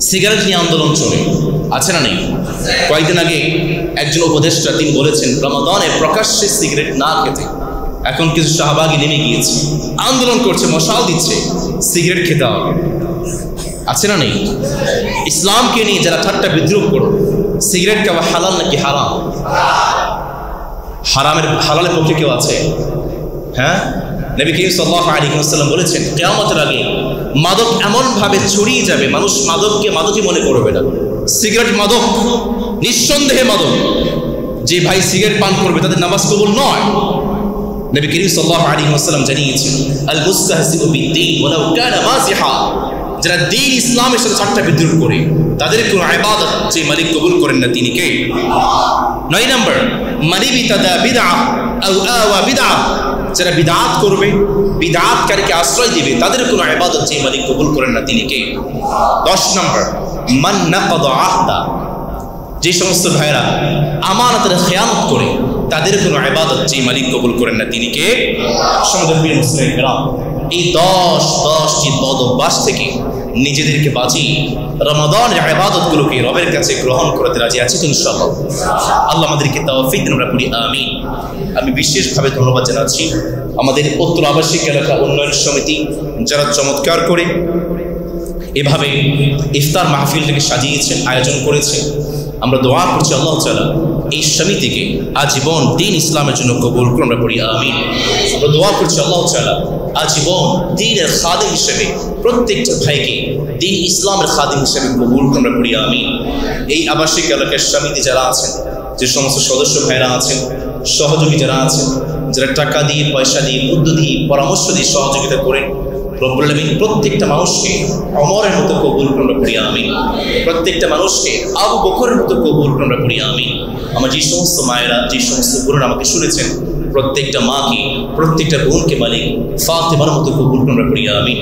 সিগারেট নিয়ে আন্দোলন চলে, আছে না নেই? কয়েকদিন আগে একজন উপদেষ্টা তিনি বলেছেন রমাদানে প্রকাশ্যে সিগারেট না খেতে। এখন কিছু শাহবাগী নেমে গিয়েছে, আন্দোলন করছে, মশাল দিচ্ছে, সিগারেট খেতে হবে, আছে না নেই? ইসলামকে নিয়ে যারা ঠাট্টা বিদ্রুপ করো, সিগারেট খাওয়া হালাল নাকি হারাম? হালালের পক্ষে কেউ আছে? হ্যাঁ, নবী করিম সাল্লাল্লাহু আলাইহি ওয়াসাল্লাম বলেছেন কিয়ামতের আগে মাদক এমন ভাবে ছড়িয়ে যাবে, মানুষ মাদককে মাদকই মনে করবে না। সিগারেট মাদক, নিঃসন্দেহে মাদক। যে ভাই সিগারেট পান করবে তাদের নামাজ কবুল নয়। নবী করিম সাল্লাল্লাহু আলাইহি ওয়াসাল্লাম জানিয়েছেন আল মুস্তাহসিবু বিদ্দীন ওয়ালাউ কানা মাযিহা, যারা দ্বীন ইসলামের সাথে ঠাট্টা বিদ্রোহ করে, তাদের কোনো ইবাদত যে মালিক কবুল করেন না তিনি কে? 9 নম্বর মান ইবতাদা বিদআ আও আওয়া বিদআ, যারা বিদআত করবে, বিদআতকারীকে আশ্রয় দিবে, তাদের কোনো ইবাদত যে মালিক কবুল করেন না তিনি কে? 10 নম্বর মান নাকাদা আহদা, যে সমস্ত ভাইরা আমানতের খেয়ানত করে, তাদের কোনো ইবাদত যে মালিক কবুল করেন না তিনি কে? সমুদ্রপ্রিয় মুসলিমরা, এই 10টি বদ অভ্যাস থেকে নিজেদেরকে বাঁচিয়ে রমাদানের ইবাদতগুলোকে রবের কাছে গ্রহণ করতে রাজি আছি তো ইনশাআল্লাহ? আল্লাহ আমাদেরকে তৌফিক দিন, আমরা পড়ি আমিন। আমি বিশেষভাবে ধন্যবাদ জানাচ্ছি আমাদের উত্তর আবাসিক এলাকা উন্নয়ন সমিতি, যারা চমৎকার করে এভাবে ইফতার মাহফিলটাকে সাজিয়েছেন, আয়োজন করেছেন। আমরা দোয়া করছি আল্লাহ তাআলা এই সমিতিকে আজীবন দ্বীন ইসলামের জন্য কবুল করুন, আমরা পড়ি আমিন। আমরা দোয়া করছি আল্লাহ তাআলা আজীবন দ্বীনের খাদিম হিসেবে প্রত্যেকটা ভাইকে দ্বীন ইসলামের খাদিম হিসেবে কবুল করুন, আমরা পড়ি আমিন। এই আবাসিক এলাকার সমিতি যারা আছেন, যে সমস্ত সদস্য ভাইরা আছেন, সহযোগী যারা আছেন, যারা টাকা দিয়ে, পয়সা দিয়ে, বুদ্ধি দিয়ে, পরামর্শ দিয়ে সহযোগিতা করেন, রব্বুল আলামিন প্রত্যেকটা মানুষকে ওমরের মতো কবুল করুন, আমরা পড়ি আমিন। প্রত্যেকটা মানুষকে আবু বকরের মতো কবুল করুন, আমরা পড়ি আমিন। আমার যে সমস্ত মায়েরা, যে সমস্ত বোনেরা আমাকে শুনেছেন, প্রত্যেকটা মাকে, প্রত্যেকটা বোনকে মালিক ফাতেমার মতো কবুল করুন, আমরা পড়ি আমিন।